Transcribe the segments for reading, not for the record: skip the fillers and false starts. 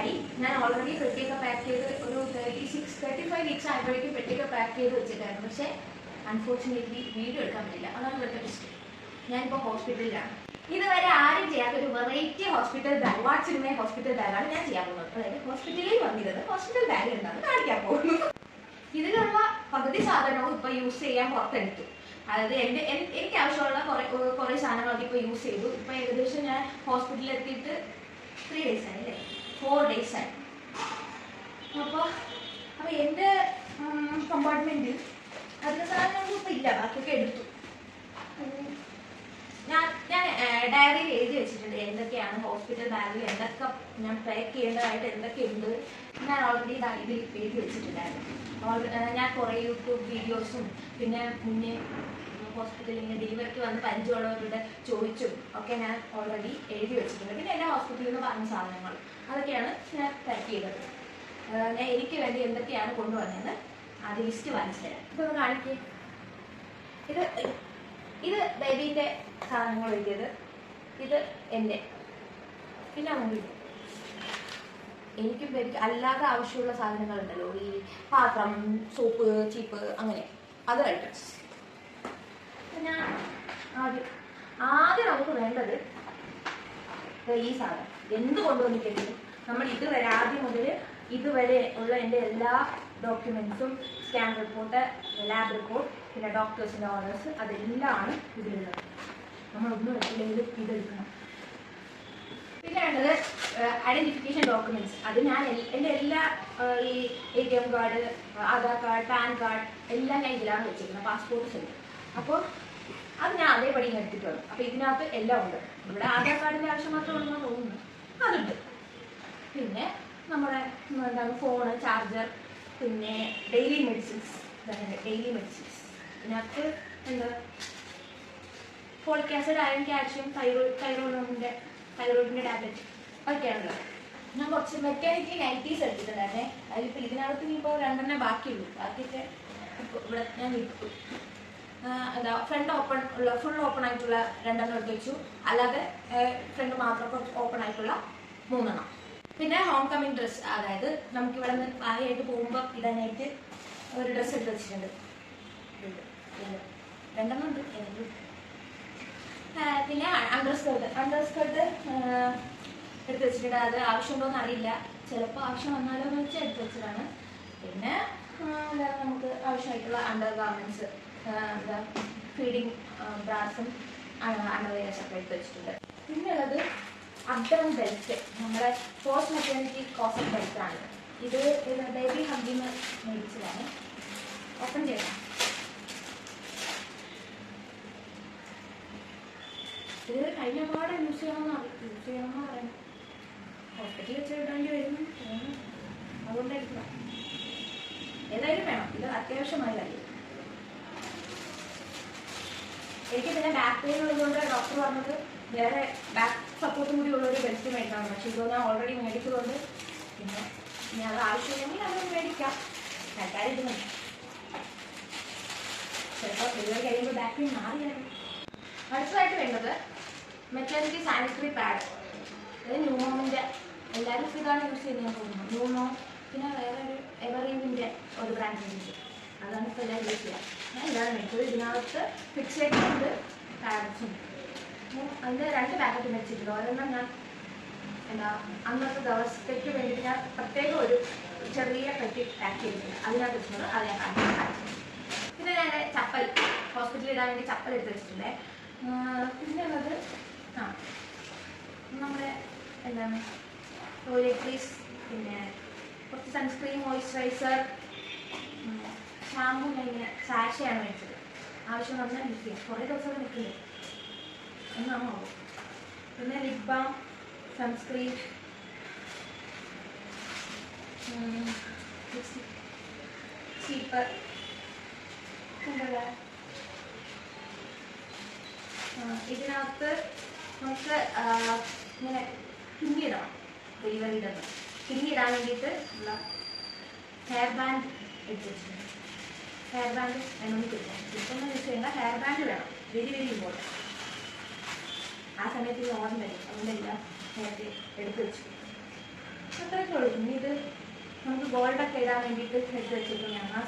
പരിപാടി. ഞാൻ ഓൾറെഡി പെട്ടിയൊക്കെ പാക്ക് ചെയ്ത് ഒരു 35 വീക്സ് ആയപ്പോഴേക്കും പെട്ടിയൊക്കെ പാക്ക് ചെയ്ത് വെച്ചിട്ടായിരുന്നു. പക്ഷേ അൺഫോർച്ചുനേറ്റ്ലി വീഡിയോ എടുക്കാൻ പറ്റില്ല. അതാണ് ഇവിടുത്തെ ടെസ്റ്റ്. ഞാനിപ്പോൾ ഹോസ്പിറ്റലിലാണ്. ഇതുവരെ ആരും ചെയ്യാത്ത ഒരു വെറൈറ്റി ഹോസ്പിറ്റൽ ബാഗ്, വാട്സിന്മേ ഹോസ്പിറ്റൽ ബാഗാണ് ഞാൻ ചെയ്യാൻ പോകുന്നത്. അതായത് ഹോസ്പിറ്റലിൽ വന്നിരുന്നത് ഹോസ്പിറ്റൽ ബാഗ് എന്താണെന്ന് കാണിക്കാൻ പോകുന്നു. ഇതിലുള്ള പകുതി സാധനവും ഇപ്പൊ യൂസ് ചെയ്യാൻ പുറത്തെടുത്തു. അതായത് എനിക്ക് ആവശ്യമുള്ള കുറെ സാധനങ്ങളൊക്കെ ഇപ്പൊ യൂസ് ചെയ്തു. ഇപ്പൊ ഏകദേശം ഞാൻ ഹോസ്പിറ്റലിൽ എത്തിയിട്ട് 3 days ആയി അല്ലേ, 4 days ആയി. അപ്പൊ എന്റെ കമ്പാർട്ട്മെന്റിൽ അതിന്റെ സാധനങ്ങളൊന്നും ഇപ്പൊ ഇല്ല, ബാക്കിയൊക്കെ എടുത്തു. ഞാൻ ഡയറിയിൽ എഴുതി വെച്ചിട്ടുണ്ട് എന്തൊക്കെയാണ് ഹോസ്പിറ്റൽ ബാഗിൽ എന്തൊക്കെ ഞാൻ പാക്ക് ചെയ്യേണ്ടതായിട്ട് എന്തൊക്കെയുണ്ട്. ഞാൻ ഓൾറെഡി ഇതിൽ എഴുതി വെച്ചിട്ടുണ്ടായിരുന്നു. ഞാൻ കുറേ യൂട്യൂബ് വീഡിയോസും പിന്നെ മുന്നേ ഹോസ്പിറ്റലിൽ ഡെലിവറിക്ക് വന്ന് പരിചയമുള്ളവരുടെ ചോദിച്ചും ഒക്കെ ഞാൻ ഓൾറെഡി എഴുതി വെച്ചിട്ടുണ്ട്. പിന്നെ എൻ്റെ ഹോസ്പിറ്റലിൽ നിന്ന് പറഞ്ഞ സാധനങ്ങൾ അതൊക്കെയാണ് ഞാൻ പാക്ക് ചെയ്തത്. ഞാൻ എനിക്ക് വേണ്ടി എന്തൊക്കെയാണ് കൊണ്ടുവന്നതെന്ന് അത് ലിസ്റ്റ് വാങ്ങിച്ചു തരാം. ഇപ്പൊ ഒന്ന് കാണിക്കേ. ഇത് ബേബീൻ്റെ സാധനങ്ങൾ എഴുതിയത്, ഇത് എൻ്റെ. പിന്നെ നമുക്ക് എനിക്കും ബേബിക്ക് അല്ലാതെ ആവശ്യമുള്ള സാധനങ്ങളുണ്ടല്ലോ, ഈ പാത്രം, സോപ്പ്, ചീപ്പ്, അങ്ങനെ അതർ ഐറ്റംസ്. ഞാൻ ആദ്യം നമുക്ക് വേണ്ടത് ഈ സാധനം. എന്ത് കൊണ്ടുവന്നിട്ടെങ്കിലും നമ്മൾ ഇതുവരെ ആദ്യം മുതൽ ഇതുവരെ ഉള്ള എൻ്റെ എല്ലാ ഡോക്യുമെൻസും, സ്കാൻ റിപ്പോർട്ട്, ലാബ് റിപ്പോർട്ട്, പിന്നെ ഡോക്ടേഴ്സിൻ്റെ ഓർഡേഴ്സ്, അതെല്ലാമാണ് ഇതിലുള്ളത്. നമ്മളൊന്നും എടുത്തില്ലെങ്കിലും ഇതെടുക്കണം. പിന്നെ വേണ്ടത് ഐഡന്റിഫിക്കേഷൻ ഡോക്യുമെന്റ്സ്. അത് ഞാൻ എൻ്റെ എല്ലാ ഈ ATM card, Aadhaar card, pan card എല്ലാം ഞാൻ ഇതിലാണ് വെച്ചിരിക്കുന്നത്. Passport set. അപ്പോൾ അത് ഞാൻ അതേപടി എടുത്തിട്ട് വന്നു. അപ്പോൾ ഇതിനകത്ത് എല്ലാം ഉണ്ട്. ഇവിടെ ആധാർ കാർഡിൻ്റെ ആവശ്യം മാത്രമേ ഉള്ളൂ തോന്നുന്നു, അതുണ്ട്. പിന്നെ നമ്മുടെ എന്താണ് ഫോണ്, ചാർജർ, പിന്നെ ഡെയിലി മെഡിസിൻസ്. ഇതിനകത്ത് എന്താ ഫോളിക് ആസിഡ്, അയൺ, കാൽഷ്യം, തൈറോയിഡിൻ്റെ ടാബ്ലറ്റ് ഒക്കെയാണല്ലോ. ഞാൻ കുറച്ച് മെറ്റേണിറ്റി നൈറ്റീസ് എടുത്തിട്ടുണ്ടായിരുന്നേ. അതിലിപ്പോൾ ഇതിനകത്ത് ഇപ്പോൾ 2 ബാക്കിയുള്ളൂ. ബാക്കിയൊക്കെ ഇവിടെ ഞാൻ ഇട്ടു. എന്താ ഫുൾ ഓപ്പൺ ആയിട്ടുള്ള 2 എടുത്ത് വെച്ചു. അല്ലാതെ ഫ്രണ്ട് മാത്രം ഓപ്പൺ ആയിട്ടുള്ള 3. പിന്നെ ഹോം കമ്മിങ് ഡ്രസ്സ്, അതായത് നമുക്ക് ഇവിടെ നിന്ന് പാകയായിട്ട് പോകുമ്പോൾ ഇടാനായിട്ട് ഒരു ഡ്രസ്സ് എടുത്ത് വെച്ചിട്ടുണ്ട്. 2 ഉണ്ട്. പിന്നെ അണ്ടർസ്കേർട്ട് എടുത്ത് വെച്ചിട്ടുണ്ട്. അത് ആവശ്യമുണ്ടോയെന്ന് അറിയില്ല, ചിലപ്പോൾ ആവശ്യം വന്നാലോ എന്ന് വെച്ചാൽ എടുത്ത് വെച്ചതാണ്. പിന്നെ നമുക്ക് ആവശ്യമായിട്ടുള്ള അണ്ടർ ഗാർമെൻറ്റ്സ്, എന്താ ഫീഡിങ് ബ്രാസും അണ്ടർവെയർസൊക്കെ എടുത്ത് വെച്ചിട്ടുണ്ട്. പിന്നെയുള്ളത് അബ്ഡോൺ ബെൽറ്റ്, നമ്മുടെ പോസ്റ്റ് മെറ്റേണിറ്റി കോസറ്റ് ബെൽറ്റാണ്. ഇത് ബേബി ഹഗ്ഗിന് മേടിച്ചതാണ്. ഓപ്പൺ ചെയ്യണം. ഇത് കഴിഞ്ഞ പാടെ യൂസ് ചെയ്യണമെന്ന് പറയുന്നു. ഹോസ്പിറ്റലിൽ വെച്ച് ഇടേണ്ടി വരും, അതുകൊണ്ടായിരിക്കണം. ഏതായാലും വേണം, ഇത് അത്യാവശ്യമായ കാര്യം. എനിക്ക് പിന്നെ ബാക്ക് പെയിൻ ഉള്ളതുകൊണ്ട് ഡോക്ടർ പറഞ്ഞത് വേറെ ബാക്ക് സപ്പോർട്ടും കൂടി ഉള്ളൊരു ബെൽറ്റ് മേടിക്കണം. പക്ഷെ ഇതോ ഞാൻ ഓൾറെഡി മേടിച്ചതുകൊണ്ട് പിന്നെ ഇനി അത് ആവശ്യമില്ലെങ്കിൽ അത് മേടിക്കാം. തൽക്കാലം ഇത് മതി. ചിലപ്പോൾ ഡെലിവറി കഴിയുമ്പോൾ ബാക്ക് പെയിൻ മാറിയാണ്. അടുത്തതായിട്ട് വേണ്ടത് മെറ്റേണിറ്റി സാനിറ്ററി പാഡ്. അത് ന്യൂമോമിൻ്റെ, എല്ലാവരും ഇതാണ് യൂസ് ചെയ്യുന്നത് ഞാൻ തോന്നുന്നു. ന്യൂമോ, പിന്നെ വേറെ ഒരു എവറീവിൻ്റെ ഒരു ബ്രാൻഡ് ഉണ്ട്, അതാണ് ഇപ്പോൾ എല്ലാവരും യൂസ് ചെയ്യുക. ഞാൻ ഇതാണ് മേടിച്ചത്. ഇതിനകത്ത് ഫിക്സേറ്റുണ്ട്, പാഡ്സും. അതിൻ്റെ 2 പാക്കറ്റ് മേടിച്ചിട്ടുണ്ട്. ഒരെണ്ണം ഞാൻ എന്താ അന്നത്തെ ദിവസത്തേക്ക് വേണ്ടിയിട്ട് ഞാൻ പ്രത്യേകം ഒരു ചെറിയ പെട്ടി പാക്ക് ചെയ്തിട്ടുണ്ട്. അതിനകത്ത് വെച്ചിട്ടുണ്ട്, അത് ഞാൻ കാണിച്ചു. പിന്നെ ഞാൻ ചപ്പൽ, ഹോസ്പിറ്റലിൽ ഇടാൻ വേണ്ടി ചപ്പൽ എടുത്ത് വെച്ചിട്ടുണ്ട്. പിന്നെ ഉള്ളത് നമ്മുടെ എന്താണ് ടോയ്ലറ്റ്രീസ്, പിന്നെ കുറച്ച് സൺസ്ക്രീൻ, മോയ്സ്ചറൈസർ, ഷാമ്പൂ. ഞാൻ ഇങ്ങനെ സാഷയാണ് മേടിച്ചത്. ആവശ്യം പറഞ്ഞാൽ യൂസ് ചെയ്യാം. കുറേ ദിവസമൊക്കെ നിൽക്കില്ലേ എന്നാണോ. പിന്നെ ലിപ് ബാം, സൺസ്ക്രീൻ, ചീപ്പർ, ഇതിനകത്ത് നമുക്ക് ഇങ്ങനെ പിന്നിടണം. ഡെലിവറിയുടെ പിന്നിടാൻ വേണ്ടിയിട്ട് ഉള്ള ഹെയർ ബാൻഡ് എടുത്ത് വെച്ചിട്ടുണ്ട്. ഹെയർ ബാൻഡ് വേണമെങ്കിൽ കിട്ടും. ഇപ്പൊന്നും യൂസ് ചെയ്യേണ്ട, ഹെയർ ബാൻഡ് വേണം. Very important. ആ സമയത്ത് ഈ ഓർമ്മ വരും, അതുകൊണ്ടെല്ലാം നേരത്തെ എടുത്ത് വെച്ചു. അത്രയൊക്കെ ഉള്ളൂ. ഇനി ഇത് നമുക്ക് ഗോൾഡൊക്കെ ഇടാൻ വേണ്ടിയിട്ട് എടുത്ത് വെച്ചിരിക്കുന്നതാണ്.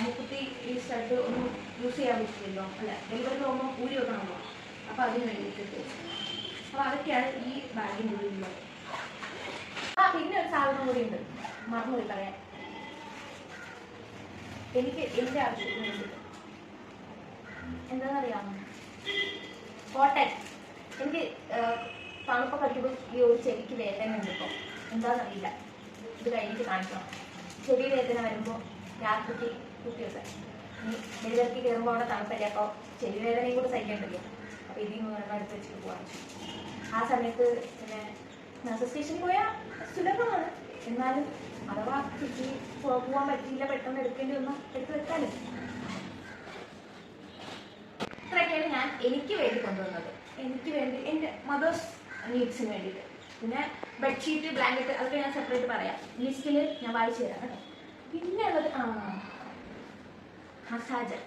മുക്കുത്തി ഈ സ്റ്റഡ് ഒന്നും യൂസ് ചെയ്യാൻ പറ്റില്ലല്ലോ, അല്ല ഡെലിവറി പോകുമ്പോൾ ഊരി വെക്കണമല്ലോ, അപ്പോൾ അതിന് വേണ്ടിയിട്ട്. അപ്പോൾ അതൊക്കെയാണ് ഈ ബാഗിൻ്റെ ഉള്ളിലുള്ളത്. പിന്നെ ഒരു സാധനം കൂടി ഉണ്ട്, മറന്നുപോയി പറയാൻ. എനിക്ക് എൻ്റെ ആവശ്യത്തിന് വേണ്ടിയിട്ട് എന്താണെന്നറിയാമോ, കോട്ടൺ. എനിക്ക് തണുപ്പൊക്കെ അടിക്കുമ്പോൾ ഈ ഒരു ചെവിക്ക് വേദന ഉണ്ട്. ഇപ്പോൾ എന്താണെന്നറിയില്ല, ഇത് കഴിഞ്ഞിട്ട് കാണിക്കണം. ചെവി വേദന വരുമ്പോൾ രാത്രിക്ക് കുട്ടിയൊക്കെ ഡെലിവറിക്ക് കയറുമ്പോൾ അവിടെ തണുപ്പല്ലേ, അപ്പോൾ ചെവി വേദനയും കൂടെ സഹിക്കേണ്ടല്ലോ. അപ്പോൾ ഇതിൽ നിന്ന് എടുത്ത് വെച്ചിട്ട് പോകാൻ. ആ സമയത്ത് പിന്നെ നഴ്സസ് സ്റ്റേഷനിൽ പോയാൽ സുലഭമാണ്, എന്നാലും അഥവാ കുട്ടി പോകാൻ പറ്റിയില്ല, പെട്ടെന്ന് എടുക്കേണ്ടി വന്നാൽ എടുത്ത് വെക്കാനും. ഇത്രയൊക്കെയാണ് ഞാൻ എനിക്ക് വേണ്ടി കൊണ്ടുവന്നത്, എനിക്ക് വേണ്ടി എൻ്റെ മദേഴ്സ് നീഡ്സിന് വേണ്ടിയിട്ട്. പിന്നെ ബെഡ്ഷീറ്റ്, ബ്ലാങ്കറ്റ് അതൊക്കെ ഞാൻ സെപ്പറേറ്റ് പറയാം, ലിസ്റ്റിൽ ഞാൻ വായിച്ചു തരാം കേട്ടോ. പിന്നെ ഉള്ളത് മസാജർ.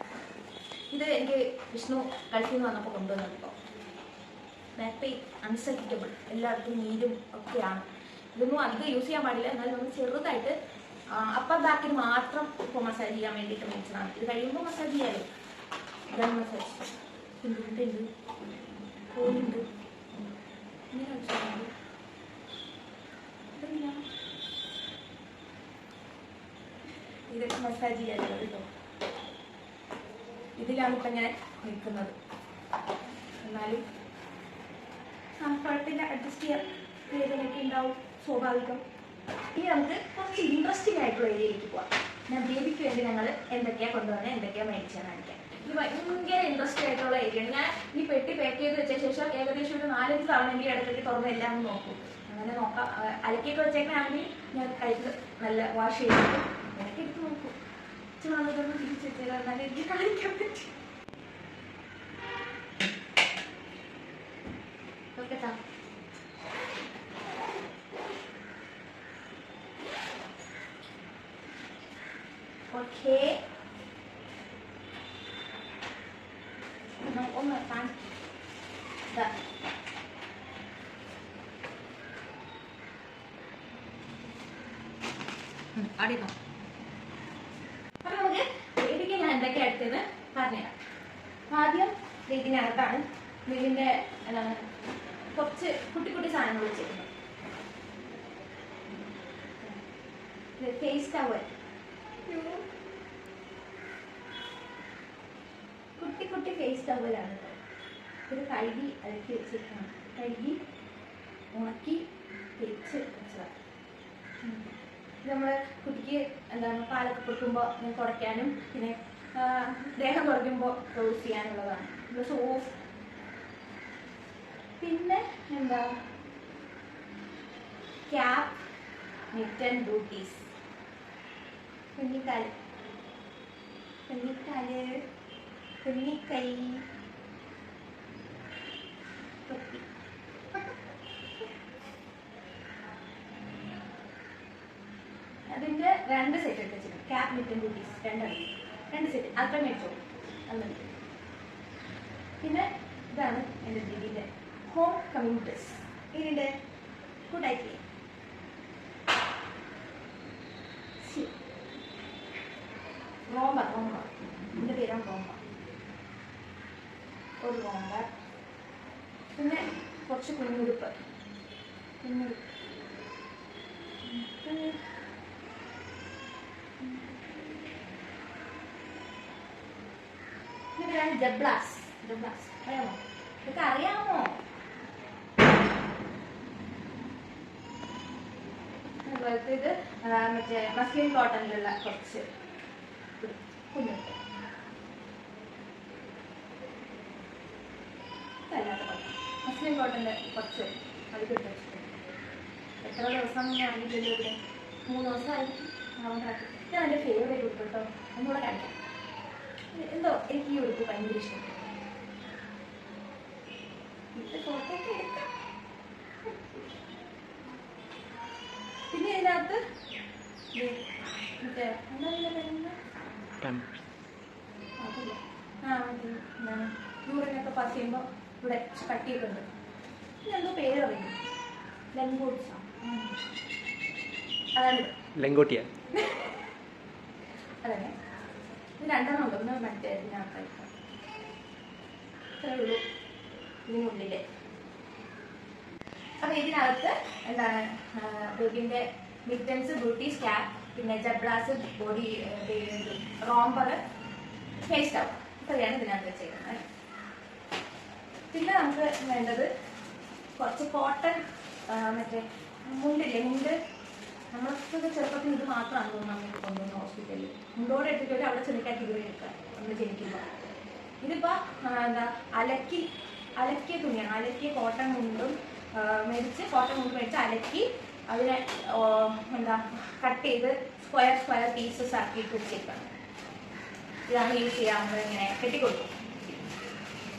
ഇത് എനിക്ക് വിഷ്ണു ഗൾഫിൽ നിന്ന് വന്നപ്പോൾ കൊണ്ടുവന്നത്. ഇപ്പോൾ ബാക്ക് പെയിൻ അൺസഹിക്കബിൾ, എല്ലായിടത്തും നീരും ഒക്കെയാണ്. ഇതൊന്നും അധികം യൂസ് ചെയ്യാൻ പാടില്ല, എന്നാലും നമ്മൾ ചെറുതായിട്ട് അപ്പർ ബാക്കിന് മാത്രം ഇപ്പോൾ മസാജ് ചെയ്യാൻ വേണ്ടിയിട്ട് മേടിച്ചതാണ്. ഇത് കഴിയുമ്പോൾ മസാജ് ചെയ്യാമല്ലോ. ഇതാണ് മസാജ്. ഉണ്ട് പോലുണ്ട് ഇങ്ങനെ വെച്ചിട്ടുണ്ട്. ഇതൊക്കെ മസാജ് ചെയ്യാനുള്ളത് കേട്ടോ. ഇതിലാണ് ഇപ്പം ഞാൻ നിൽക്കുന്നത്. എന്നാലും കുഴപ്പമില്ല, അഡ്ജസ്റ്റ് ചെയ്യാം. വേദനയൊക്കെ ഉണ്ടാവും, സ്വാഭാവികം. ഇനി നമുക്ക് കുറച്ച് ഇൻട്രസ്റ്റിംഗ് ആയിട്ടുള്ള ഏരിയയിലേക്ക് പോവാം. ഞാൻ ബേബിക്ക് വേണ്ടി ഞങ്ങൾ എന്തൊക്കെയാണ് കൊണ്ടുവന്നത്, എന്തൊക്കെയാണ് മേടിച്ചാൽ കാണിക്കാം. ഇത് ഭയങ്കര ഇൻട്രസ്റ്റിംഗ് ആയിട്ടുള്ള ഏരിയയാണ്. ഞാൻ ഈ പെട്ടി പാക്ക് ചെയ്ത് വെച്ച ശേഷം ഏകദേശം ഒരു 4-5 തവണയെങ്കിലും ഇടയ്ക്ക് തുറന്ന് എല്ലാം നോക്കും. അങ്ങനെ നോക്കാം. അലക്കിയൊക്കെ വെച്ചേക്കാണെങ്കിൽ ഞാൻ കഴുത്ത് നല്ല വാഷ് ചെയ്തിട്ട് ഇടയ്ക്ക് എടുത്ത് നോക്കും. ചുമതൊന്നും തിരിച്ചു വെച്ചാൽ എന്നാലും എനിക്ക് കാണിക്കാൻ പറ്റും. ഓക്കെ താ. ഓക്കെ, ഒന്ന് കാണിക്കാം. അടിയോ. അപ്പൊ നമുക്ക് ബേബിക്ക് ഞാൻ എന്തൊക്കെയാണ് എടുത്തത് പറഞ്ഞുതരാം. ആദ്യം ഇതിനകത്താണ് ഇതിന്റെ എന്താണ് കുറച്ച് കുട്ടി കുട്ടി സാധനങ്ങൾ വെച്ചിട്ടുണ്ട്. ഫേസ് ടവൽ, കുട്ടി കുട്ടി ഫേസ് ടവലാണ്. ഇത് കഴുകി അലക്കി വെച്ചിരിക്കണം. കഴുകി ഉണക്കി തേച്ച് വെച്ചതാണ്. ഇത് നമ്മൾ കുട്ടിക്ക് എന്താണ് പാലൊക്കെ കൊടുക്കുമ്പോൾ തുടയ്ക്കാനും പിന്നെ ദേഹം തുടയ്ക്കുമ്പോൾ യൂസ് ചെയ്യാനുള്ളതാണ്. ഇത് സോഫ്റ്റ്. പിന്നെ എന്താ ക്യാപ്പ്, നിറ്റ് ആൻഡ് ബൂട്ടീസ്, കുഞ്ഞിക്കാല്, കുഞ്ഞിക്കൈ, തൊപ്പി. അതിൻ്റെ 2 സെറ്റ് എടുത്ത് വെച്ചിട്ടുണ്ട്. Cap, knit and booties 2 set. അത്ര മേടിച്ചോളൂ. അന്നിട്ട് പിന്നെ ഇതാണ് എൻ്റെ ദീദിൻ്റെ ഹോം കമ്മിങ് ഡ്രസ്. ഇതിൻ്റെ ഗുഡായിട്ട് റോംബ, എൻ്റെ പേരാണ് റോംബ. ഒരു റോംബ. പിന്നെ കുറച്ച് കുഞ്ഞുടുപ്പ്. ഇതാണ് ജബ്ലാസ്. അറിയാമോ? ഇതൊക്കെ അറിയാമോ? അതുപോലത്തെ ഇത് മറ്റേ മസ്ലിൻ കോട്ടണിലുള്ള കുറച്ച് കുഞ്ഞുണ്ട്. അല്ലാത്ത മസ്ലിൻ കോട്ടൻ്റെ കുറച്ച് അത് കിട്ടി വെച്ചിട്ടുണ്ട്. എത്ര ദിവസം അറിയില്ലല്ലോ. ഇവിടെ 3 ദിവസമായിരിക്കും. ഞാൻ എൻ്റെ ഫേവറേറ്റ് ഉടുപ്പ് കേട്ടോ. ഒന്നുകൂടെ കാണിക്കാം. എന്തോ എനിക്ക് ഈ ഉടുപ്പ് ഭയങ്കര ഇഷ്ടപ്പെട്ടു. ഫോട്ടോ ഒക്കെ എടുക്കാം. പിന്നെ ഇതിനകത്ത് മറ്റേ എന്താണ് യൂറിനൊക്കെ പാസ് ചെയ്യുമ്പോൾ ഇവിടെ കട്ടിയൊക്കെ ഉണ്ട്. പിന്നെ എന്തോ പേര് അറിയുന്നു, ലംഗോട്സാണ്. അതാണ് ലങ്കോട്ടിയ. അതന്നെ ഇത് രണ്ടെണ്ണം ഉണ്ട്. ഒന്ന് മറ്റേ ഇതിനകത്തായിട്ട് ഇത്രേ ഉള്ളൂ ഇതിനുള്ളിൽ. അപ്പം ഇതിനകത്ത് എന്താണ് ബേബിൻ്റെ മിറ്റൻസ്, ബ്യൂട്ടീസ് ക്യാപ്പ്, പിന്നെ ജബ്രാസ്, ബോഡി റോംബർ, ഫേസ് ടവൽ, ഇത്രയാണ് ഇതിനകത്ത് വെച്ചേക്കുന്നത്. പിന്നെ നമുക്ക് വേണ്ടത് കുറച്ച് കോട്ടൺ മറ്റേ മുണ്ടില്ലേ, മുണ്ട് നമ്മൾക്ക് ചെറുപ്പത്തിൽ ഇത് മാത്രമാണ് തോന്നുന്നു നമുക്ക് കൊണ്ടുവന്ന ഹോസ്പിറ്റലിൽ. മുണ്ടോടെ എടുത്തിട്ട് അവിടെ ചെന്നിട്ടാക്കി ഇത് എടുക്കാം നമ്മൾ ജനിക്കുമ്പോൾ. ഇതിപ്പോൾ എന്താ അലക്കിയ തുണിയാണ്. അലക്കിയ കോട്ടൺ മുണ്ടും മേടിച്ച് അലക്കി അതിനെ എന്താ കട്ട് ചെയ്ത് സ്ക്വയർ പീസസ് ആക്കിയിട്ട് വെച്ചേക്കാണ്. ഇതാണ് യൂസ് ചെയ്യാവുന്നത്. ഇങ്ങനെ കെട്ടിക്കൊടുക്കും.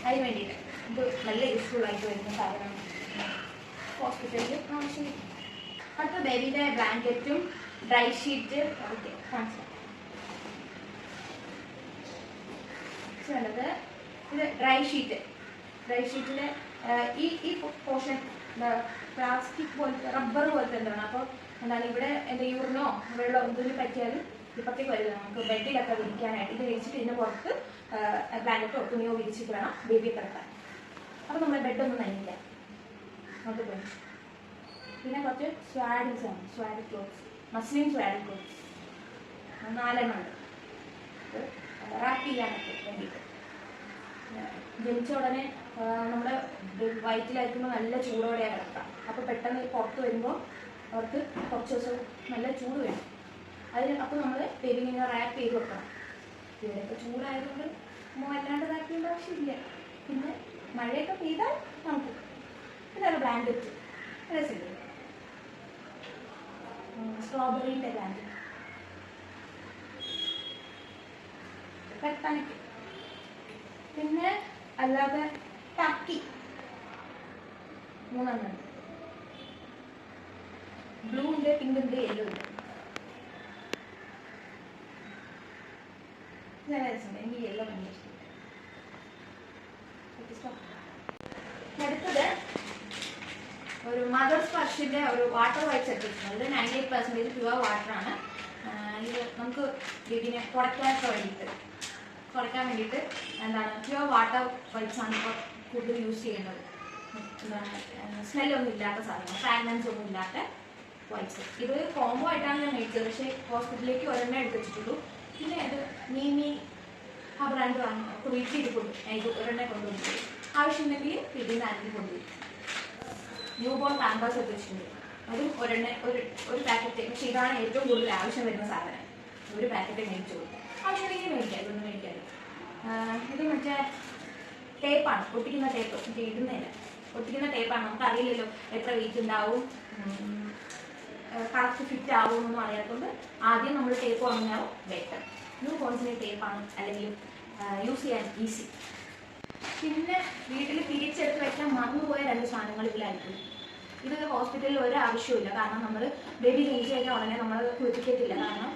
അതിന് വേണ്ടിയിട്ട് ഇത് നല്ല യൂസ്ഫുൾ ആയിട്ട് വരുന്ന സാധനമാണ് ഹോസ്പിറ്റലിൽ ആവശ്യം. അടുത്ത ബേബിയുടെ ബ്ലാങ്കറ്റും ഡ്രൈ ഷീറ്റ് വേണ്ടത്. ഇത് ഡ്രൈ ഷീറ്റിൻ്റെ ഈ പോർഷൻ പ്ലാസ്റ്റിക് പോലത്തെ റബ്ബർ പോലത്തെ എന്താണ്. അപ്പോൾ എന്താണ് ഇവിടെ എൻ്റെ യൂറിനോ വെള്ളമോ എന്തെങ്കിലും പറ്റിയാലും ഇപ്പത്തേക്ക് വരുന്നത് നമുക്ക് ബെഡിലൊക്കെ വിരിക്കാനായിട്ട്. ഇത് വിരിച്ചിട്ട് ഇതിന് പുറത്ത് ബ്ലാങ്കറ്റോ തുണിയോ വിരിച്ചിട്ട് വേണം ബേബിയെ കിടക്കാൻ. അപ്പോൾ നമ്മുടെ ബെഡൊന്നും നനയില്ല. അങ്ങോട്ട് പോയി. പിന്നെ കുറച്ച് സ്വാഡ് ക്ലോത്ത്സ്, മസ്ലിൻ സ്വാഡ് ക്ലോത്ത്സ് 4 ഉണ്ട്. റാപ്പ് ചെയ്യാനൊക്കെ വേണ്ടിയിട്ട്. ജനിച്ച ഉടനെ നമ്മുടെ വയറ്റിലായിരിക്കുമ്പോൾ നല്ല ചൂടോടെയാണ് കിടക്കുക. അപ്പോൾ പെട്ടെന്ന് പുറത്ത് വരുമ്പോൾ അവർക്ക് കുറച്ച് ദിവസം നല്ല ചൂട് വേണം. അപ്പോൾ നമ്മൾ ബേബിനെ ഇങ്ങനെ റാപ്പ് ചെയ്ത് വെക്കണം. ഇവിടെയൊക്കെ ചൂടായതുകൊണ്ട് വല്ലാണ്ട് റാപ്പ് ചെയ്യേണ്ട ആവശ്യമില്ല. പിന്നെ മഴയൊക്കെ പെയ്താൽ നമുക്ക് ഇതാണ് ബ്ലാങ്കറ്റ്. രസമില്ല, സ്ട്രോബെറിൻ്റെ ബ്ലാങ്കറ്റ് പെട്ടാനൊക്കെ. പിന്നെ അല്ലാതെ ടക്കി 3 ഉണ്ട്. ബ്ലൂ ഉണ്ട്, പിങ്ക് ഉണ്ട്, യെല്ലോ ഉണ്ട്. നല്ല രസമുണ്ട്. എനിക്ക് യെല്ലോ ഭയങ്കര ഇഷ്ടം. അടുത്തത് ഒരു മദർ സ്പർഷിൻ്റെ ഒരു വാട്ടർ വൈറ്റ് സെറ്റ് വെച്ചിട്ടുണ്ട്. ഇത് 98% പ്യുവർ വാട്ടറാണ്. ഇത് നമുക്ക് ബേബിനെ കുറയ്ക്കാൻ വേണ്ടിയിട്ട് എന്താണ് പ്യുവർ വാട്ടർ വൈറ്റ്സ് ആണ് ഇപ്പോൾ കൂടുതൽ യൂസ് ചെയ്യുന്നത്. എന്താണ് സ്മെല്ലൊന്നും ഇല്ലാത്ത സാധനം, ഫ്രാഗ്രൻസ് ഒന്നും ഇല്ലാത്ത വൈറ്റ്സ്. ഇത് കോംബോ ആയിട്ടാണ് ഞാൻ മേടിച്ചത്. പക്ഷേ ഹോസ്പിറ്റലിലേക്ക് ഒരെണ്ണം എടുത്ത് വെച്ചിട്ടുള്ളൂ. പിന്നെ അത് മീമി ആ ബ്രാൻഡ് വാങ്ങി വീട്ടിൽ ഇരിപ്പുണ്ട്. ഇത് ഒരെണ്ണം കൊണ്ടുവന്നിട്ട് ആവശ്യമുണ്ടെങ്കിൽ വീട്ടിൽ നിന്ന് ആരെങ്കിലും കൊണ്ടുപോയി. ന്യൂ ബോൺ പാമ്പേഴ്സ് ഒക്കെ വെച്ചിട്ടുണ്ട്. അതും ഒരു പാക്കറ്റ്. പക്ഷേ ഇതാണ് ഏറ്റവും കൂടുതൽ ആവശ്യം വരുന്ന സാധനം. ഒരു പാക്കറ്റ് മേടിച്ചു കൊടുക്കും. ആവശ്യമുണ്ടെങ്കിൽ മേടിക്കാം, ഇതൊന്നും മേടിക്കാതെ. ഇത് മറ്റേ ടേപ്പാണ്, ഒട്ടിക്കുന്ന ടേപ്പ്. മറ്റേ ഇടുന്നില്ല, ഒട്ടിക്കുന്ന ടേപ്പാണ്. നമുക്ക് അറിയില്ലല്ലോ എത്ര വെയിറ്റ് ഉണ്ടാവും, കറക്റ്റ് ഫിറ്റ് ആവുമെന്നൊന്നും അറിയാത്തതുകൊണ്ട് ആദ്യം നമ്മൾ ടേപ്പ് വാങ്ങിയാവും ബെറ്റർ. ന്യൂ ബോൺസിൻ്റെ ടേപ്പാണ് അല്ലെങ്കിൽ യൂസ് ചെയ്യാൻ ഈസി. പിന്നെ വീട്ടിൽ തിരിച്ചെടുത്ത് വെക്കാൻ മറന്നുപോയ 2 സാധനങ്ങൾ ഇതിലായിരിക്കും. ഇത് ഹോസ്പിറ്റലിൽ ഒരു ആവശ്യമില്ല. കാരണം നമ്മൾ ബേബി ജനിച്ചു കഴിഞ്ഞാൽ ഉടനെ നമ്മൾ കുളിപ്പിക്കത്തില്ല. കാരണം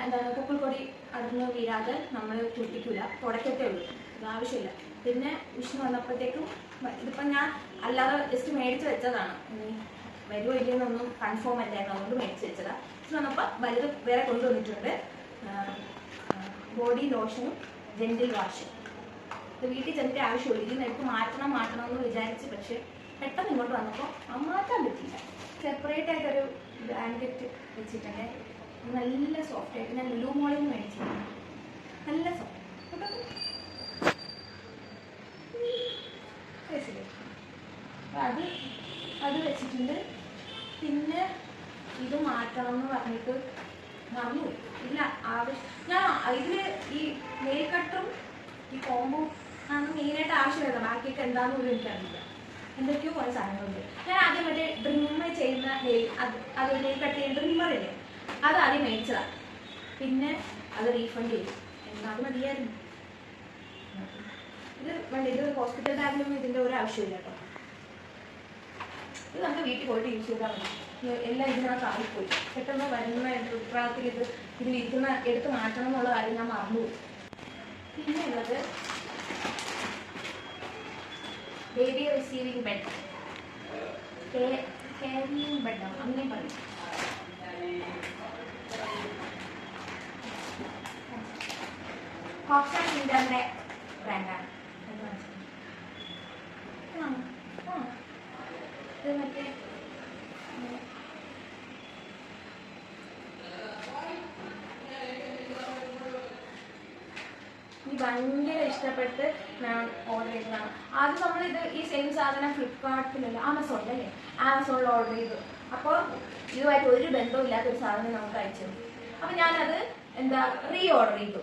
എന്താണ് കുപ്പിൾക്കൊടി അതിന് വീഴാതെ നമ്മൾ കുളിപ്പിക്കില്ല, തുടക്കത്തേ ഉള്ളൂ. ഇത് ആവശ്യമില്ല. പിന്നെ വിഷ്ണു വന്നപ്പോഴത്തേക്കും ഇതിപ്പം ഞാൻ അല്ലാതെ ജസ്റ്റ് മേടിച്ച് വെച്ചതാണ്. വരുമോ ഇല്ലെന്നൊന്നും കൺഫേം അല്ലായിരുന്നു, അതുകൊണ്ട് മേടിച്ച് വെച്ചതാണ്. വിഷ്ണു വന്നപ്പോൾ വലുത് വേറെ കൊണ്ടുവന്നിട്ടുണ്ട്. ബോഡി ലോഷനും ജെന്റിൽ വാഷും. ഇത് വീട്ടിൽ ചെന്നിട്ട് ആവശ്യമില്ല. ഇതിന് എടുത്ത് മാറ്റണം എന്ന് വിചാരിച്ച്, പക്ഷേ പെട്ടെന്ന് ഇങ്ങോട്ട് വന്നപ്പോൾ മാറ്റാൻ പറ്റില്ല. സെപ്പറേറ്റ് ആയിട്ടൊരു ബ്ലാങ്കറ്റ് വെച്ചിട്ടുണ്ട്. നല്ല സോഫ്റ്റ് ആയിട്ട്. ഞാൻ ലുലു മോളിൽ നിന്ന് മേടിച്ചിട്ടുണ്ട്. നല്ല സോഫ്റ്റ്. അത് വെച്ചിട്ടുണ്ട്. പിന്നെ ഇത് മാറ്റണം എന്ന് പറഞ്ഞിട്ട് മറന്നുപോയി. ഇല്ല ഞാൻ ഇതിൽ ഈ നെയിൽ കട്ടറും ഈ കോമ്പും ആണ് മെയിനായിട്ട് ആവശ്യമായിരുന്നു. ബാക്കിയൊക്കെ എന്താണെന്ന് പോലും എനിക്കറിയില്ല. എന്തൊക്കെയോ കുറേ സാധനങ്ങളുണ്ട്. ഞാൻ ആദ്യം മറ്റേ ഡ്രിമ്മ് ചെയ്യുന്ന അത് നെയിൽ കട്ട് ചെയ്യുന്ന ഡ്രിമ്മറില്ലേ, അത് ആദ്യം മേടിച്ചതാണ്. പിന്നെ അത് റീഫണ്ട് ചെയ്തു. അത് മതിയായിരുന്നു. ഇത് ഹോസ്പിറ്റൽ ബാഗിലൊന്നും ഇതിൻ്റെ ഒരു ആവശ്യമില്ല കേട്ടോ. ഇത് നമുക്ക് വീട്ടിൽ പോയിട്ട് യൂസ് ചെയ്താൽ മതി. എല്ലാം ഇതിനകത്ത് ആയിപ്പോയി. പെട്ടെന്ന് വരുന്ന പ്രായത്തിൽ ഇതിലിരിക്കുന്ന എടുത്ത് മാറ്റണം എന്നുള്ള കാര്യം ഞാൻ മറന്നുപോയി. പിന്നെ ഉള്ളത് ബേബി റിസീവിങ് ബെഡ്, കെയറിങ് ബെഡാണ് അങ്ങനെ പറയും. ഹോപ്സൺ ഇന്ററിന്റെ ബ്രാൻഡാണ്. ഇത് മറ്റേ ഭയങ്കര ഇഷ്ടപ്പെട്ട് ഞാൻ ഓർഡർ ചെയ്തതാണ്. ആദ്യം നമ്മളിത് ഈ സെയിം സാധനം ഫ്ലിപ്കാർട്ടിലല്ല ആമസോണിലല്ലേ, ആമസോണിൽ ഓർഡർ ചെയ്തു. അപ്പോൾ ഇതുമായിട്ട് ഒരു ബന്ധവും ഇല്ലാത്തൊരു സാധനം നമുക്ക് അയച്ചു തന്നു. അപ്പം ഞാനത് എന്താ റീ ഓർഡർ ചെയ്തു,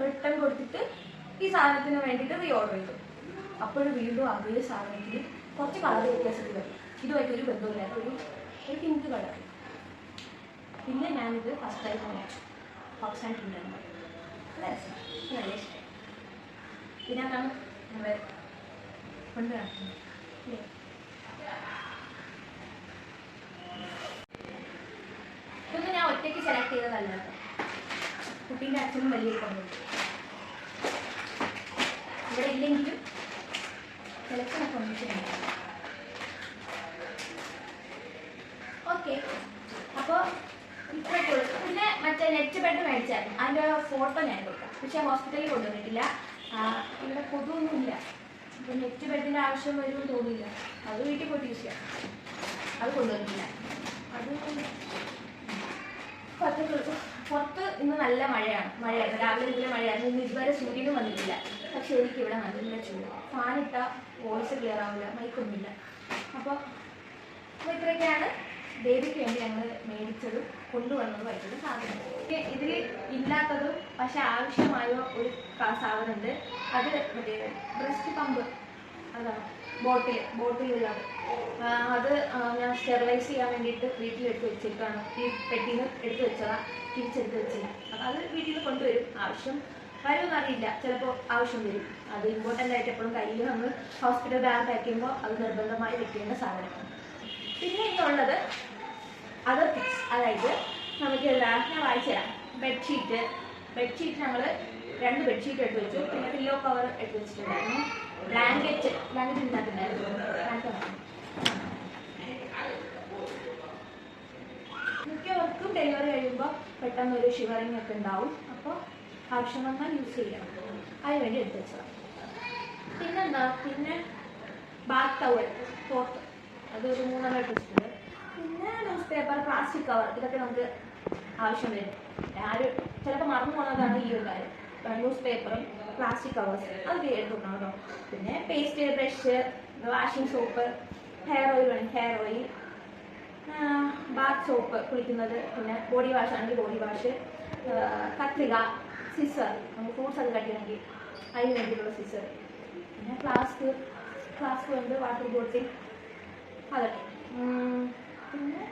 റിട്ടേൺ കൊടുത്തിട്ട് ഈ സാധനത്തിന് വേണ്ടിയിട്ട് റീ ഓർഡർ ചെയ്തു. അപ്പോഴും വീണ്ടും അതേ സാധനത്തിൽ കുറച്ച് കളർ വ്യത്യാസത്തിൽ വരും. ഇതുമായിട്ട് ഒരു ബന്ധമില്ലാത്ത ഒരു പിങ്ക് കളർ. പിന്നെ ഞാനിത് ഫസ്റ്റ് ടൈം വാങ്ങിച്ചു ഹോപ്സൺ ഇന്ററിന്റെ. നല്ല ഇഷ്ടം. ഇതിനകത്താണ് നമ്മൾ കൊണ്ട് നടക്കുന്നത് അല്ലേ. ഇതൊന്നും ഞാൻ ഒറ്റയ്ക്ക് സെലക്ട് ചെയ്തതല്ല കേട്ടോ, കുട്ടീൻ്റെ അച്ഛനും വലിയ കൊണ്ടുണ്ട്. ഇവിടെ ഇല്ലെങ്കിലും സെലക്ഷനൊക്കെ ഒന്നിച്ചുണ്ട്. ഓക്കെ, അപ്പോൾ ഇത്രയൊക്കെ ഉള്ളൂ. പിന്നെ മറ്റേ നെറ്റ് ബെഡ് മേടിച്ചായിരുന്നു, അതിൻ്റെ ഫോട്ടോ ഞാൻ കൊടുക്കാം. പക്ഷേ ഹോസ്പിറ്റലിൽ കൊണ്ടുവന്നിട്ടില്ല, ഇവിടെ കൊതുവൊന്നുമില്ല. അപ്പം നെറ്റ് ബെഡിൻ്റെ ആവശ്യം വരുമെന്ന് തോന്നിയില്ല. അത് വീട്ടിൽ പോയിട്ട് യൂസ് ചെയ്യാം. അത് കൊണ്ടുവന്നിട്ടില്ല. അത് പുറത്ത് ഇന്ന് നല്ല മഴയായിരുന്നു. രാവിലെ മുതലേ മഴയായിരുന്നു. ഇന്ന് ഇതുവരെ സൂര്യനും വന്നിട്ടില്ല. പക്ഷെ എനിക്കിവിടെ നല്ല ചൂട്. ഫാനിട്ട വോയിസ് ക്ലിയർ ആവില്ല, മൈക്കൊന്നുമില്ല. അപ്പോൾ ഇത്രയൊക്കെയാണ് ബേബിക്ക് വേണ്ടി ഞങ്ങൾ മേടിച്ചതും കൊണ്ടുവന്നതുമായിട്ടുള്ള സാധനം. ഇതിൽ ഇല്ലാത്തതും പക്ഷെ ആവശ്യമായ ഒരു സാധനമുണ്ട്. അത് മറ്റേ ബ്രസ്റ്റ് പമ്പ്, അതാണ് ബോട്ടിലുള്ളത്. അത് ഞാൻ സ്റ്റെറിലൈസ് ചെയ്യാൻ വേണ്ടിയിട്ട് വീട്ടിലെടുത്ത് വെച്ചിട്ടാണ്. ഈ പെട്ടിയിൽ നിന്ന് എടുത്ത് വെച്ചതാണ്, തിരിച്ചെടുത്ത് വെച്ചില്ല. അപ്പം അത് വീട്ടിൽ നിന്ന് കൊണ്ടുവരും. ആവശ്യം വരുമെന്ന് അറിയില്ല, ചിലപ്പോൾ ആവശ്യം വരും. അത് ഇമ്പോർട്ടൻ്റ് ആയിട്ട് എപ്പോഴും കയ്യിൽ നമ്മൾ ഹോസ്പിറ്റൽ ബാഗ് പാക്ക് ചെയ്യുമ്പോൾ അത് നിർബന്ധമായി വെക്കേണ്ട സാധനമാണ്. പിന്നെ ഇന്നുള്ളത് അതർ തിങ്സ്, അതായത് നമുക്ക് ഞാൻ വായിച്ചു തരാം. ബെഡ്ഷീറ്റ് ഞങ്ങൾ 2 ബെഡ്ഷീറ്റ് എടുത്ത് വെച്ചു. പിന്നെ പില്ലോ കവർ എടുത്ത് വെച്ചിട്ടുണ്ടായിരുന്നു. ബ്ലാങ്കറ്റ് ഉണ്ടാക്കുന്നുണ്ടായിരുന്നു. മിക്കവർക്കും ഡെലിവറി കഴിയുമ്പോൾ പെട്ടെന്നൊരു ഷിവറിങ് ഒക്കെ ഉണ്ടാവും. അപ്പോൾ ആവശ്യം വന്നാൽ യൂസ് ചെയ്യണം, അതിന് വേണ്ടി എടുത്ത് വെച്ചതാണ്. പിന്നെന്താ, പിന്നെ ബാത്ത് ടവൽ ഫോർത്ത്, അതൊരു 3 എടുത്ത് വെച്ചിട്ടുണ്ട്. പിന്നെ ന്യൂസ് പേപ്പർ, പ്ലാസ്റ്റിക് കവർ, ഇതൊക്കെ നമുക്ക് ആവശ്യം വരും. ആരും ചിലപ്പോൾ മറന്നു പോകുന്നതാണ് ഈ ഒരു കാര്യം. ന്യൂസ് പേപ്പറും പ്ലാസ്റ്റിക് കവേഴ്സ് അതൊക്കെ എടുത്ത് വെക്കണം കേട്ടോ. പിന്നെ paste, brush, washing soap, hair oil, Baat soap കുളിക്കുന്നത്, പിന്നെ ബോഡി വാഷ് ആണെങ്കിൽ ബോഡി വാഷ്, കത്രിക, സിസർ, നമുക്ക് ഫ്രൂട്ട്സ് ഒക്കെ കട്ട് ചെയ്യണമെങ്കിൽ അതിന് വേണ്ടിയിട്ടുള്ള സിസർ, പിന്നെ ഫ്ലാസ്ക് ഉണ്ട്, വാട്ടർ ബോട്ടിൽ, അതൊക്കെ. പിന്നെ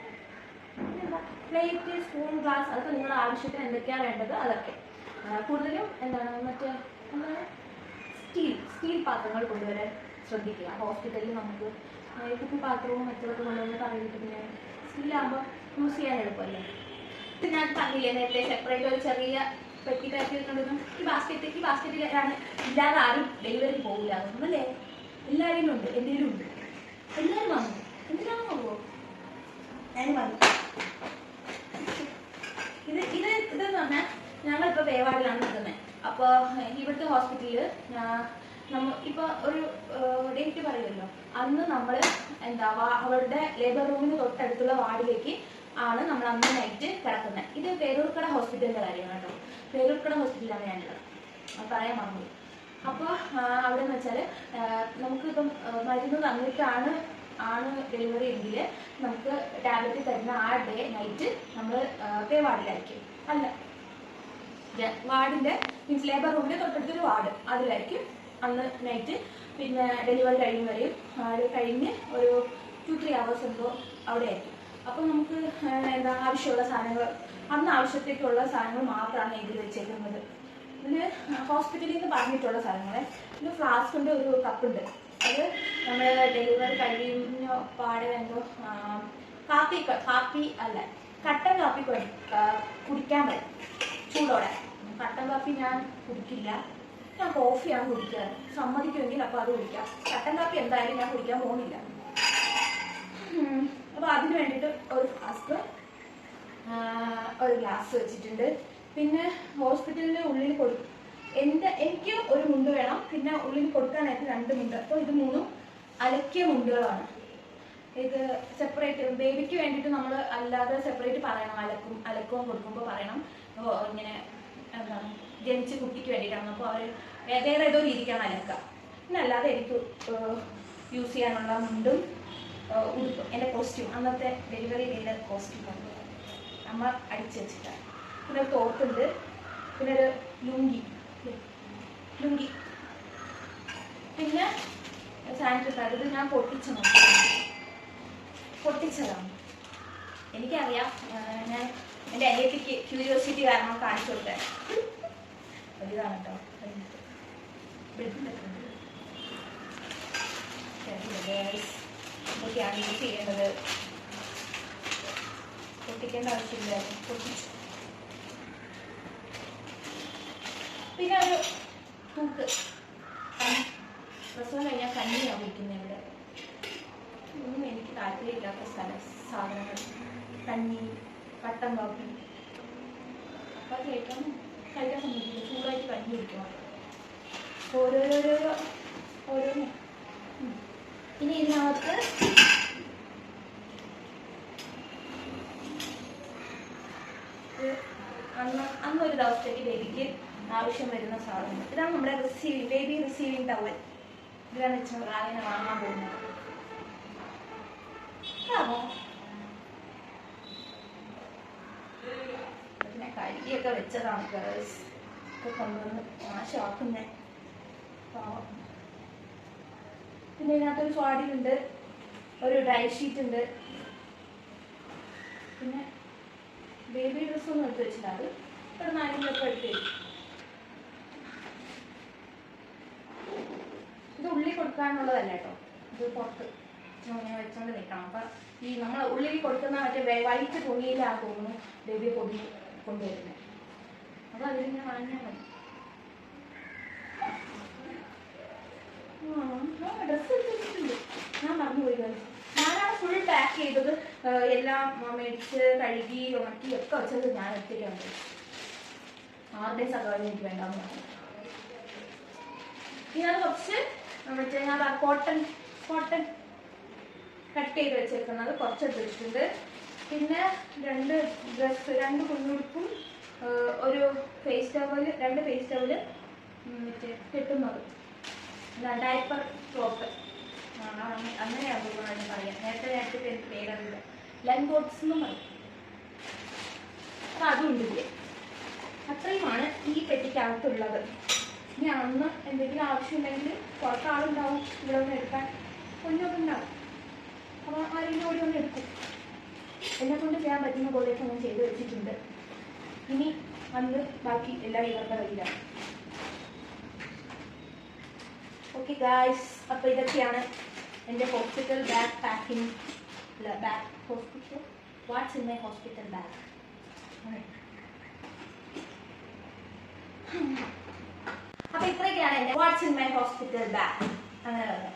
എന്താ പ്ലേറ്റ്, സ്പൂൺ, ഗ്ലാസ്, അതൊക്കെ നിങ്ങളുടെ ആവശ്യത്തിന് എന്തൊക്കെയാണ് വേണ്ടത് അതൊക്കെ. കൂടുതലും മറ്റേ സ്റ്റീൽ പാത്രങ്ങൾ കൊണ്ടുവരാൻ ശ്രദ്ധിക്കുക. ഹോസ്പിറ്റലിൽ നമുക്ക് കുപ്പി പാത്രവും മറ്റൊക്കെ കൊണ്ടുവന്ന് പറയുന്നത് പിന്നെ സ്റ്റീലാകുമ്പോൾ യൂസ് ചെയ്യാൻ എളുപ്പമല്ലേ. ഇത് ഞാൻ പറഞ്ഞില്ലേ നേരത്തെ, സെപ്പറേറ്റ് ഒരു ചെറിയ പെട്ടി പാക്ക് ചെയ്തിട്ടുണ്ടെന്നും ഈ ബാസ്ക്കറ്റിലാണ്. ഇല്ലാതെ ആരും ഡെലിവറി പോകില്ല ഒന്നല്ലേ. എല്ലാവരും ഉണ്ട്, എന്തെങ്കിലും ഉണ്ട്, എല്ലാവരും വാങ്ങും. എന്തിനാണ് പോകുമോ ഞാൻ പറഞ്ഞു. ഇതെന്ന് പറഞ്ഞാൽ ഞങ്ങളിപ്പോൾ വേവാടിലാണ് നിൽക്കുന്നത്. അപ്പോൾ ഇവിടുത്തെ ഹോസ്പിറ്റലിൽ ഇപ്പോൾ ഒരു ഡേറ്റ് പറയുമല്ലോ, അന്ന് നമ്മൾ അവരുടെ ലേബർ റൂമിന് തൊട്ടടുത്തുള്ള വാർഡിലേക്ക് ആണ് നമ്മൾ അന്ന് നൈറ്റ് കിടക്കുന്നത്. ഇത് പേരൂർക്കട ഹോസ്പിറ്റലിൻ്റെ കാര്യമാണ് കേട്ടോ. പേരൂർക്കട ഹോസ്പിറ്റലാണ് ഞാനുള്ളത്, പറയാൻ മറന്നു. അപ്പോൾ അവിടെ എന്ന് വെച്ചാൽ നമുക്കിപ്പം മരുന്ന് തന്നിട്ടാണ് ഡെലിവറി എങ്കിൽ നമുക്ക് ടാബ്ലറ്റ് തരുന്ന ആ ഡേ നൈറ്റ് നമ്മൾ പേ വാർഡിലായിരിക്കും. അല്ല, വാർഡിൻ്റെ മീൻസ് ലേബർ റൂമിൻ്റെ തൊട്ടടുത്തൊരു വാർഡ്, അതിലായിരിക്കും അന്ന് നൈറ്റ്. പിന്നെ ഡെലിവറി കഴിയുന്നവരെയും കഴിഞ്ഞ് ഒരു 2-3 hours എന്തോ അവിടെ ആയിരിക്കും. അപ്പോൾ നമുക്ക് ആവശ്യമുള്ള സാധനങ്ങൾ, അന്ന് ആവശ്യത്തേക്കുള്ള സാധനങ്ങൾ മാത്രമാണ് ഇതിൽ വെച്ചേക്കുന്നത്. ഇതിൽ ഹോസ്പിറ്റലിൽ നിന്ന് പറഞ്ഞിട്ടുള്ള സാധനങ്ങൾ. പിന്നെ ഫ്ലാസ്കിൻ്റെ ഒരു കപ്പുണ്ട്, അത് നമ്മൾ ഡെലിവറി കഴിഞ്ഞ പാടെ എന്തോ കാപ്പി അല്ല കട്ടൻ കാപ്പി കുടിക്കാൻ പറ്റും ചൂടോടെ. കട്ടൻ കാപ്പി ഞാൻ കുടിക്കില്ല, ഞാൻ കോഫിയാണ് കുടിക്കാറ്. സമ്മതിക്കുമെങ്കിൽ അപ്പോൾ അത് കുടിക്കാം. കട്ടൻ കാപ്പി എന്തായാലും ഞാൻ കുടിക്കാൻ പോകുന്നില്ല. അപ്പോൾ അതിന് വേണ്ടിയിട്ട് ഒരു ഫ്ലാസ്ക്, ഒരു ഗ്ലാസ് വെച്ചിട്ടുണ്ട്. പിന്നെ ഹോസ്പിറ്റലിൻ്റെ ഉള്ളിൽ എനിക്ക് ഒരു മുണ്ട് വേണം, പിന്നെ ഉള്ളിൽ കൊടുക്കാനായിട്ട് 2 മുണ്ട്. അപ്പോൾ ഇത് 3 അലക്കിയ മുണ്ടുകളാണ്. ഇത് സെപ്പറേറ്റ് ബേബിക്ക് വേണ്ടിയിട്ട് നമ്മൾ അല്ലാതെ സെപ്പറേറ്റ് പറയണം. അലക്കവും കൊടുക്കുമ്പോൾ പറയണം ഇങ്ങനെ എന്താണ് ജനിച്ച് കുട്ടിക്ക് വേണ്ടിയിട്ടാണ്. അപ്പോൾ അവർ വേറെ ഏതോ രീതിക്കാണ് അലക്കുക. പിന്നെ അല്ലാതെ എനിക്ക് യൂസ് ചെയ്യാനുള്ള മുണ്ടും ഉടുപ്പും എൻ്റെ കോസ്റ്റ്യൂം അന്നത്തെ ഡെലിവറി ചെയ്ത കോസ്റ്റ്യൂമാണ് അമ്മ അടിച്ച് വെച്ചിട്ടാണ്. പിന്നെ ഒരു തോർത്തുണ്ട്, പിന്നെ ഒരു ലുങ്കി, പിന്നെ സാനിറ്ററി പാഡ്. ഇത് ഞാൻ പൊട്ടിച്ചതാണ്. എനിക്കറിയാം, ഞാൻ എൻ്റെ അനിയത്തിക്ക് ക്യൂരിയോസിറ്റി കാരണം കാണിച്ചു കൊടുക്കാൻ. വലുതാണ് കേട്ടോ. ഇതൊക്കെയാണ് യൂസ് ചെയ്യേണ്ടത്. പൊട്ടിക്കേണ്ട ആവശ്യമില്ല, പൊട്ടിച്ചു. പിന്നെ ഒരു തൂക്ക്, പ്രസവം കഴിഞ്ഞാൽ കഞ്ഞിയാണ് കുടിക്കുന്നത്. ഇവിടെ ഒന്നും എനിക്ക് താല്പര്യമില്ലാത്ത സാധനങ്ങൾ. കഞ്ഞി, കട്ടൻ കാപ്പി കഴിക്കാൻ സമ്മതിക്കില്ല. ചൂടായിട്ട് കഞ്ഞി കുടിക്കണം. ഓരോന്ന്. ഇനി ഇതിനകത്ത് അന്നൊരു ദിവസത്തേക്ക് ബേബിക്ക് ആവശ്യം വരുന്ന സാധനം. ഇതാണ് നമ്മുടെ ബേബി റിസീവിങ് ടവൽ. ഇതാണ് വെച്ചാൽ റാവിനെ വാങ്ങാൻ പോകുന്നത്. പിന്നെ കഴുകിയൊക്കെ വെച്ചതാണ് ഗേൾസ്. ഒക്കെ കൊണ്ടുവന്ന് നാശമാക്കുന്നേ. പിന്നെ ഇതിനകത്തൊരു സ്വാഡിലുണ്ട്, ഒരു ഡ്രൈ ഷീറ്റ് ഉണ്ട്. പിന്നെ ബേബി ഡ്രസ്സൊന്നും എടുത്ത് വെച്ചില്ല. അത് ഇവിടെ നാലെങ്കിലൊക്കെ എടുത്ത് വെച്ചു. ഇത് ഉള്ളിൽ കൊടുക്കാനുള്ളതല്ല കേട്ടോ, ഇത് പുറത്ത് ഇങ്ങനെ വെച്ചോണ്ട് നിൽക്കണം. അപ്പം ഈ നമ്മൾ ഉള്ളിൽ കൊടുക്കുന്ന മറ്റേ വൈറ്റ് തുണിയിലാണ് തോന്നുന്നു ബേബി പൊടി കൊണ്ടുവരുന്നത്. അപ്പോൾ അതിലിങ്ങനെ വാങ്ങിയാൽ മതി. ഡ്രസ്സ് എടുത്തിട്ടുണ്ട്, ഞാൻ മറന്നുപോയി. ഞാനാണ് ഫുൾ പാക്ക് ചെയ്തത്. എല്ലാം മേടിച്ച് കഴുകി ഉണക്കി ഒക്കെ വെച്ചത് ഞാൻ ഒറ്റയ്ക്കാണ്. 6 ഡേയ്സ് അകവാനും എനിക്ക് വേണ്ടാന്ന് പറഞ്ഞു. ഇതിനകത്ത് കുറച്ച് മറ്റേ ഞാൻ കോട്ടൺ കട്ട് ചെയ്ത് വെച്ചേക്കുന്നത് കുറച്ച് എടുത്തിട്ടുണ്ട്. പിന്നെ 2 ഡ്രസ്സ്, 2 കുഞ്ഞുടുപ്പും ഒരു ഫേസ് ടവല്, 2 ഫേസ് ടവല് മറ്റേ കെട്ടുന്നത്, ഡയപ്പർ ടോപ്പ് അങ്ങനെയാണ് തോന്നുന്നത് പറയാം. നേരത്തെ എനിക്ക് പേരറിയില്ല. ലൻഗോട്ട്സ് എന്നും പറയും. അപ്പം അതുണ്ട് ഇതിൽ. അത്രയുമാണ് ഈ പെട്ടിക്കകത്തുള്ളത്. ഇനി അന്ന് എന്തെങ്കിലും ആവശ്യമുണ്ടെങ്കിൽ പുറത്താളുണ്ടാവും ഇവിടെ ഒന്ന് എടുക്കാൻ, കൊണ്ടൊക്കെ ഉണ്ടാവും. അപ്പോൾ ആരെങ്കിലും ഓടി ഒന്ന് എടുക്കും. എന്നെക്കൊണ്ട് ചെയ്യാൻ പറ്റുന്ന പോലെയൊക്കെ ഞാൻ ചെയ്ത് വെച്ചിട്ടുണ്ട്. ഇനി അന്ന് ബാക്കി എല്ലാം ഇവരുടെ കയ്യിലാണ്. ഓക്കെ ഗായ്സ്, അപ്പോൾ ഇതൊക്കെയാണ് എൻ്റെ hospital bag packing. Hospital watts in my hospital bag. അപ്പോൾ ഇത്രയൊക്കെയാണ് എൻ്റെ watts in my hospital bag. അങ്ങനെ തന്നെ.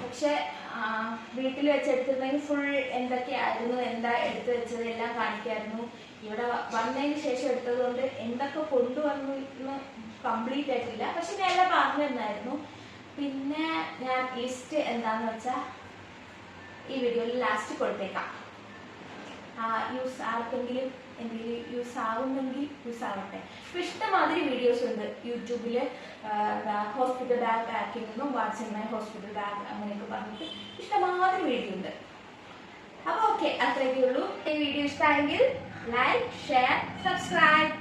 പക്ഷെ വീട്ടിൽ വെച്ചെടുത്തിരുന്നെങ്കിൽ ഫുൾ എന്തൊക്കെയായിരുന്നു, എന്താ എടുത്തു വെച്ചത് എല്ലാം കാണിക്കായിരുന്നു. ഇവിടെ വന്നതിന് ശേഷം എടുത്തത് കൊണ്ട് എന്തൊക്കെ കൊണ്ടുവന്നു എന്ന് കംപ്ലീറ്റ് ആയിട്ടില്ല. പക്ഷെ ഞാൻ എല്ലാം പറഞ്ഞു തന്നായിരുന്നു. പിന്നെ ഞാൻ ലിസ്റ്റ് എന്താന്ന് വെച്ചാൽ ഈ വീഡിയോയിൽ ലാസ്റ്റ് കൊടുത്തേക്കാം. ആർക്കെങ്കിലും എന്തെങ്കിലും യൂസ് ആവുന്നെങ്കിൽ യൂസ് ആവട്ടെ. ഇപ്പം ഇഷ്ടമാതിരി വീഡിയോസ് ഉണ്ട് യൂട്യൂബിൽ. ഹോസ്പിറ്റൽ ബാഗ് പാക്കിങ്ങും what's in my hospital bag അങ്ങനെയൊക്കെ പറഞ്ഞിട്ട് ഇഷ്ടമാതിരി വീഡിയോ ഉണ്ട്. അപ്പോൾ ഓക്കെ, അത്രയൊക്കെ ഉള്ളൂ. ഈ വീഡിയോ ഇഷ്ടമായെങ്കിൽ ലൈക്ക്, ഷെയർ, സബ്സ്ക്രൈബ്.